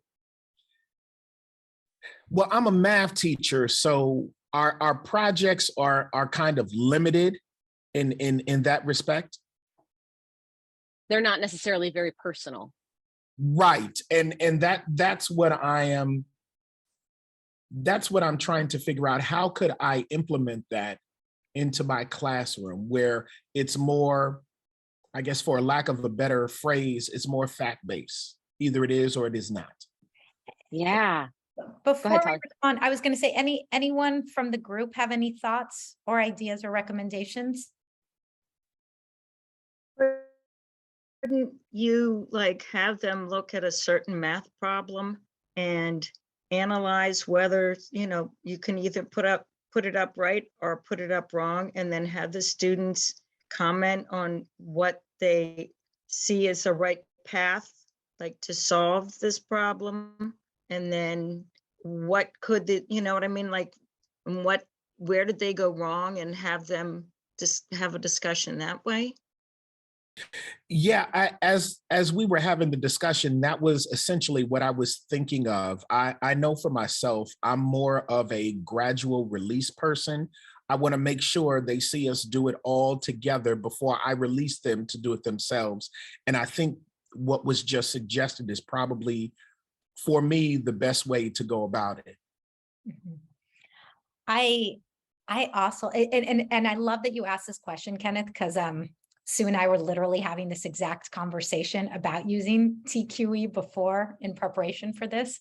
[SPEAKER 10] Well, I'm a math teacher, so our projects are kind of limited in that respect.
[SPEAKER 2] They're not necessarily very personal.
[SPEAKER 10] Right. And that's what I'm trying to figure out. How could I implement that into my classroom where it's more, I guess, for lack of a better phrase, it's more fact-based. Either it is or it is not.
[SPEAKER 2] Yeah.
[SPEAKER 1] Before we respond, I was going to say, anyone from the group have any thoughts or ideas or recommendations?
[SPEAKER 4] Couldn't you like have them look at a certain math problem and analyze whether, you can either put it up right or put it up wrong, and then have the students comment on what they see as the right path, like to solve this problem? And then what could the, you know what I mean? Like, where did they go wrong, and have them just have a discussion that way?
[SPEAKER 10] Yeah, as we were having the discussion, that was essentially what I was thinking of. I know for myself, I'm more of a gradual release person. I want to make sure they see us do it all together before I release them to do it themselves. And I think what was just suggested is probably, for me, the best way to go about it.
[SPEAKER 1] Mhm. I also and I love that you asked this question, Kenneth, because Sue and I were literally having this exact conversation about using TQE before in preparation for this.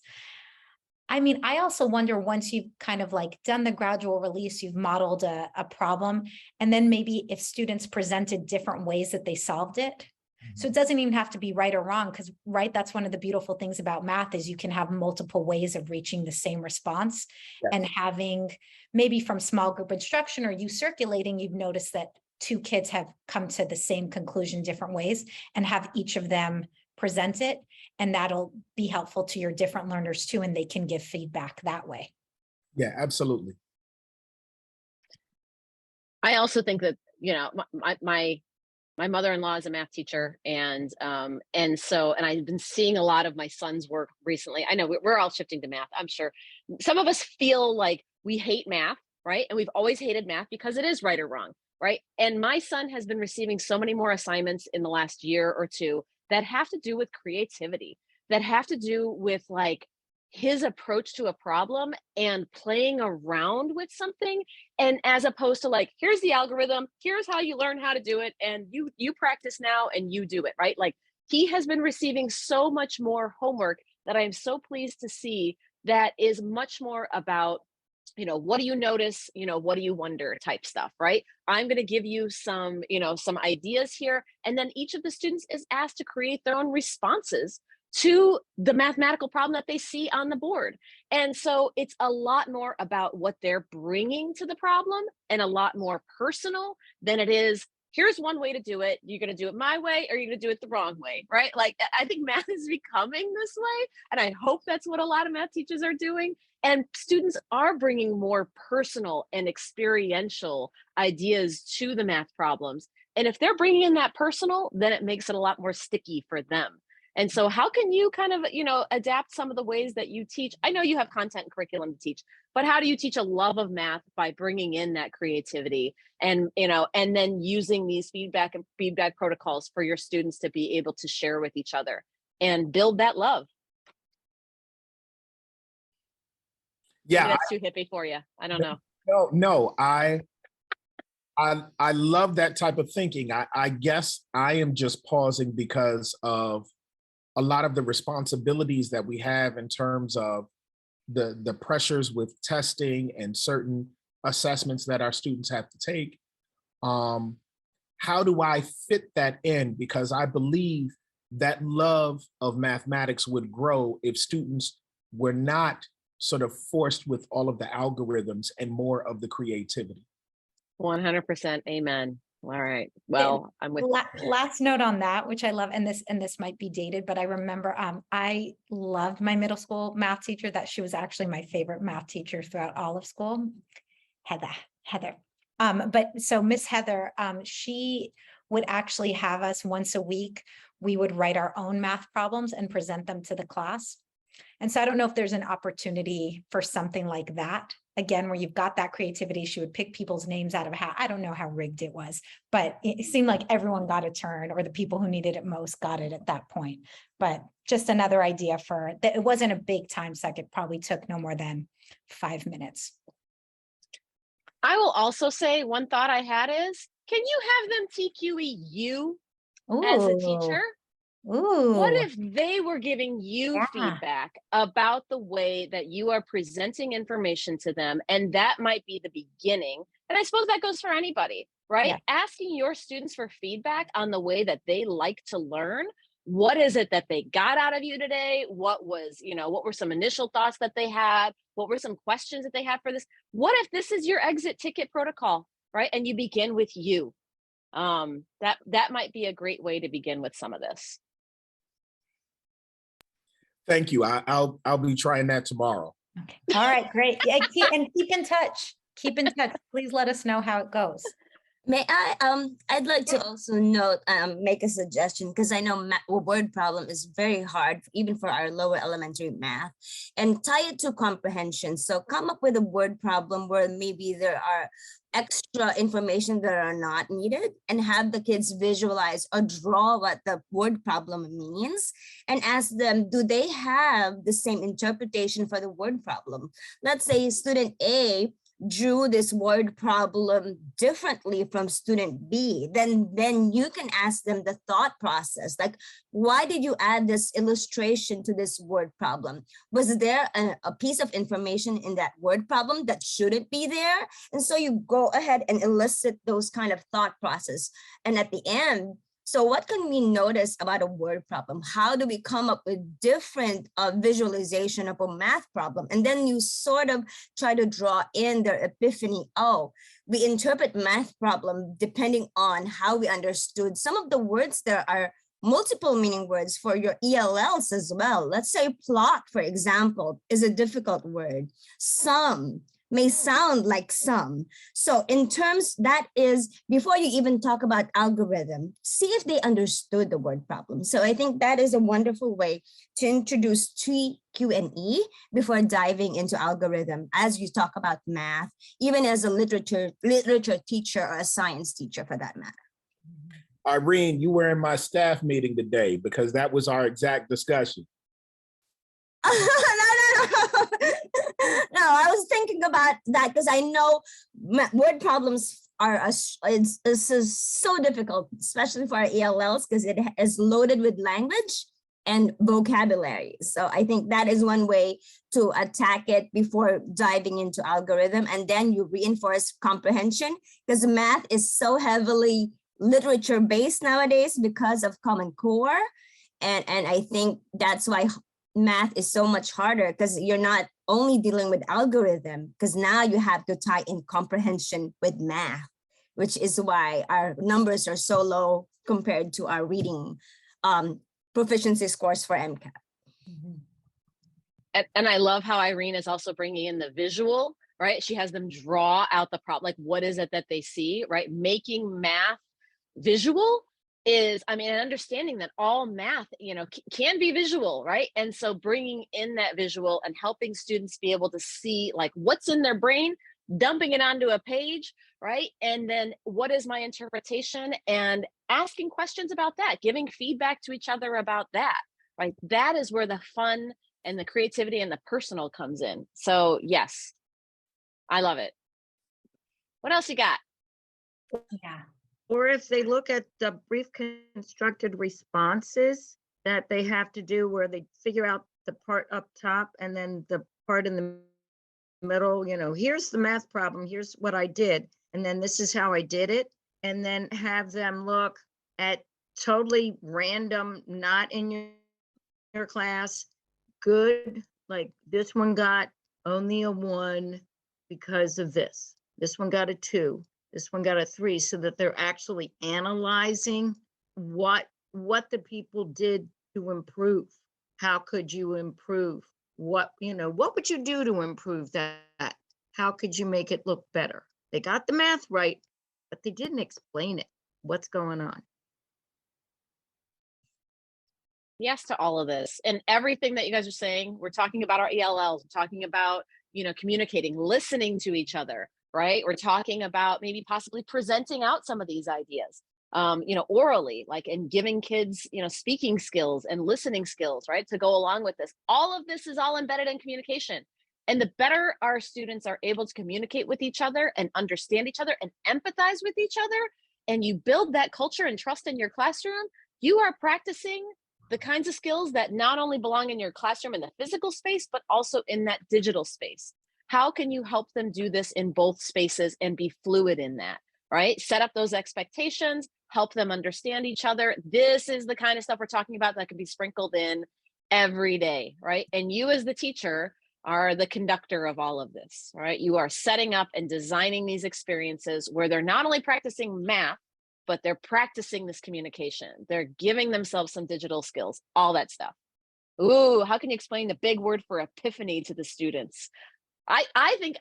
[SPEAKER 1] I mean, I also wonder, once you've kind of like done the gradual release, you've modeled a problem, and then maybe if students presented different ways that they solved it. So it doesn't even have to be right or wrong, because right, that's one of the beautiful things about math is you can have multiple ways of reaching the same response.
[SPEAKER 10] Yes.
[SPEAKER 1] And having maybe from small group instruction or you circulating, you've noticed that two kids have come to the same conclusion different ways, and have each of them present it. And that'll be helpful to your different learners too, and they can give feedback that way.
[SPEAKER 10] Yeah, absolutely.
[SPEAKER 2] I also think that, my mother-in-law is a math teacher, and I've been seeing a lot of my son's work recently. I know we're all shifting to math. I'm sure some of us feel like we hate math, right? And we've always hated math because it is right or wrong, right? And my son has been receiving so many more assignments in the last year or two that have to do with creativity, that have to do with like his approach to a problem and playing around with something, and as opposed to like, here's the algorithm, here's how you learn how to do it, and you practice now and you do it, right? Like, he has been receiving so much more homework that I am so pleased to see, that is much more about, what do you notice, what do you wonder type stuff, right? I'm going to give you some, some ideas here, and then each of the students is asked to create their own responses to the mathematical problem that they see on the board. And so it's a lot more about what they're bringing to the problem, and a lot more personal than it is, here's one way to do it, you're going to do it my way, or you're going to do it the wrong way, right? Like, I think math is becoming this way, and I hope that's what a lot of math teachers are doing. And students are bringing more personal and experiential ideas to the math problems. And if they're bringing in that personal, then it makes it a lot more sticky for them. And so how can you kind of, adapt some of the ways that you teach? I know you have content and curriculum to teach, but how do you teach a love of math by bringing in that creativity, and, and then using these feedback protocols for your students to be able to share with each other and build that love?
[SPEAKER 10] Yeah.
[SPEAKER 2] Maybe that's too hippie for you. I don't know.
[SPEAKER 10] No, I love that type of thinking. I guess I am just pausing because of a lot of the responsibilities that we have in terms of the pressures with testing and certain assessments that our students have to take. How do I fit that in? Because I believe that love of mathematics would grow if students were not sort of forced with all of the algorithms and more of the creativity.
[SPEAKER 2] 100% amen. All right. Well, I'm with
[SPEAKER 1] last note on that, which I love, and this might be dated, but I remember I loved my middle school math teacher, that she was actually my favorite math teacher throughout all of school. Heather. But so Miss Heather, she would actually have us once a week, we would write our own math problems and present them to the class. And so I don't know if there's an opportunity for something like that. Again, where you've got that creativity, she would pick people's names out of a hat. I don't know how rigged it was, but it seemed like everyone got a turn, or the people who needed it most got it at that point. But just another idea for that. It wasn't a big time suck. It probably took no more than 5 minutes.
[SPEAKER 2] I will also say, one thought I had is, can you have them TQE you as a teacher? What
[SPEAKER 1] Ooh,
[SPEAKER 2] if they were giving you
[SPEAKER 1] yeah.
[SPEAKER 2] feedback about the way that you are presenting information to them? And that might be the beginning. And I suppose that goes for anybody, right?
[SPEAKER 1] Yeah.
[SPEAKER 2] Asking your students for feedback on the way that they like to learn. What is it that they got out of you today? What was, what were some initial thoughts that they had? What were some questions that they had for this? What if this is your exit ticket protocol, right? And you begin with you. That might be a great way to begin with some of this.
[SPEAKER 10] Thank you. I'll be trying that tomorrow.
[SPEAKER 1] Okay. All right, great. Yeah, keep in touch. Keep in touch. Please let us know how it goes.
[SPEAKER 11] May I, I'd like to also note, make a suggestion, because I know word problem is very hard, even for our lower elementary math, and tie it to comprehension. So come up with a word problem where maybe there are extra information that are not needed, and have the kids visualize or draw what the word problem means, and ask them, do they have the same interpretation for the word problem? Let's say student A drew this word problem differently from student B, then you can ask them the thought process, like, why did you add this illustration to this word problem? Was there a piece of information in that word problem that shouldn't be there? And so you go ahead and elicit those kind of thought process. And at the end, so what can we notice about a word problem? How do we come up with different visualization of a math problem? And then you sort of try to draw in their epiphany. Oh, we interpret math problem depending on how we understood some of the words. There are multiple meaning words for your ELLs as well. Let's say plot, for example, is a difficult word. Sum may sound like some. So in terms, that is, before you even talk about algorithm, see if they understood the word problem. So I think that is a wonderful way to introduce Q&E before diving into algorithm, as you talk about math, even as a literature teacher or a science teacher for that matter.
[SPEAKER 10] Irene, you were in my staff meeting today because that was our exact discussion.
[SPEAKER 11] No, I was thinking about that because I know word problems are this is so difficult, especially for our ELLs, because it is loaded with language and vocabulary. So I think that is one way to attack it before diving into algorithm, and then you reinforce comprehension, because math is so heavily literature based nowadays because of Common Core, and I think that's why math is so much harder, because you're not only dealing with algorithm, because now you have to tie in comprehension with math, which is why our numbers are so low compared to our reading proficiency scores for MCAT.
[SPEAKER 2] And I love how Irene is also bringing in the visual, right? She has them draw out the problem, like what is it that they see, right? Making math visual is, I mean, understanding that all math, can be visual, right? And so bringing in that visual and helping students be able to see like what's in their brain, dumping it onto a page, right? And then what is my interpretation, and asking questions about that, giving feedback to each other about that, right? That is where the fun and the creativity and the personal comes in. So yes, I love it. What else you got?
[SPEAKER 1] Yeah.
[SPEAKER 4] Or if they look at the brief constructed responses that they have to do, where they figure out the part up top and then the part in the middle, here's the math problem, here's what I did, and then this is how I did it. And then have them look at totally random, not in your class, good, like this one got only a 1 because of this. This one got a 2. This one got a 3, so that they're actually analyzing what the people did to improve. How could you improve? What would you do to improve that? How could you make it look better? They got the math right, but they didn't explain it. What's going on?
[SPEAKER 2] Yes to all of this and everything that you guys are saying. We're talking about our ELLs, we're talking about, communicating, listening to each other, right? We're talking about maybe possibly presenting out some of these ideas, orally, like, and giving kids, speaking skills and listening skills, right? To go along with this. All of this is all embedded in communication. And the better our students are able to communicate with each other and understand each other and empathize with each other, and you build that culture and trust in your classroom, you are practicing the kinds of skills that not only belong in your classroom in the physical space, but also in that digital space. How can you help them do this in both spaces and be fluid in that, right? Set up those expectations, help them understand each other. This is the kind of stuff we're talking about that can be sprinkled in every day, right? And you as the teacher are the conductor of all of this, right? You are setting up and designing these experiences where they're not only practicing math, but they're practicing this communication. They're giving themselves some digital skills, all that stuff. Ooh, how can you explain the big word for epiphany to the students? I think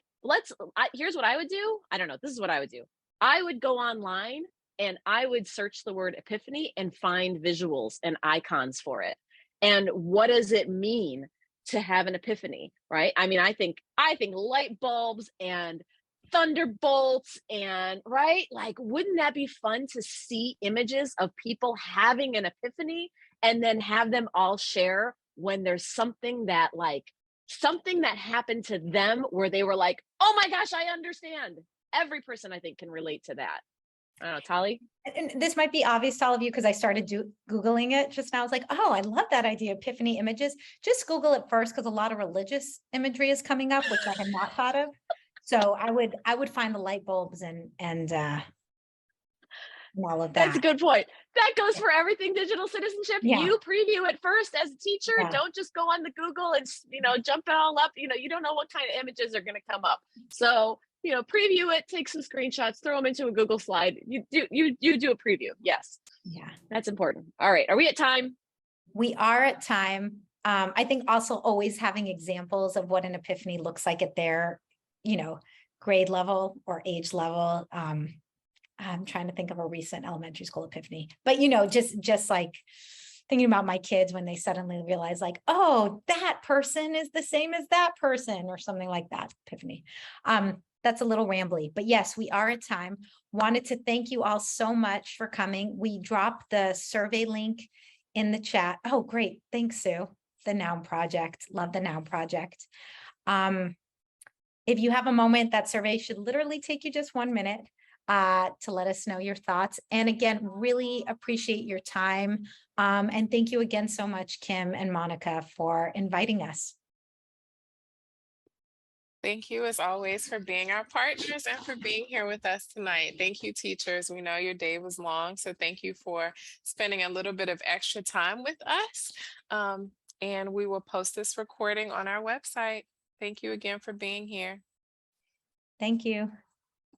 [SPEAKER 2] here's what I would do. I don't know. This is what I would do. I would go online and I would search the word epiphany and find visuals and icons for it. And what does it mean to have an epiphany, right? I mean, I think light bulbs and thunderbolts and right, like, wouldn't that be fun to see images of people having an epiphany and then have them all share when there's something that happened to them where they were like, oh my gosh, I understand. Every person I think can relate to that. I don't know, Tali?
[SPEAKER 1] And this might be obvious to all of you because I started Googling it just now. I was like, oh, I love that idea, epiphany images. Just Google it first because a lot of religious imagery is coming up, which I had not thought of. So I would find the light bulbs and all of that.
[SPEAKER 2] That's a good point. That goes for everything digital citizenship.
[SPEAKER 1] Yeah.
[SPEAKER 2] You preview it first as a teacher.
[SPEAKER 1] Yeah.
[SPEAKER 2] Don't just go on the Google and jump it all up. You don't know what kind of images are going to come up. So preview it, take some screenshots, throw them into a Google slide. You do a preview. Yes.
[SPEAKER 1] Yeah.
[SPEAKER 2] That's important. All right. Are we at time?
[SPEAKER 1] We are at time. I think also always having examples of what an epiphany looks like at their, grade level or age level. I'm trying to think of a recent elementary school epiphany, but just like thinking about my kids when they suddenly realize like, oh, that person is the same as that person or something like that. Epiphany. That's a little rambly, but yes, we are at time. Wanted to thank you all so much for coming. We dropped the survey link in the chat. Oh, great. Thanks, Sue. The Noun Project. Love the Noun Project. If you have a moment, that survey should literally take you just 1 minute to let us know your thoughts. And again, really appreciate your time. And thank you again so much, Kim and Monica, for inviting us.
[SPEAKER 12] Thank you, as always, for being our partners and for being here with us tonight. Thank you, teachers. We know your day was long, so thank you for spending a little bit of extra time with us. And we will post this recording on our website. Thank you again for being here.
[SPEAKER 1] Thank you.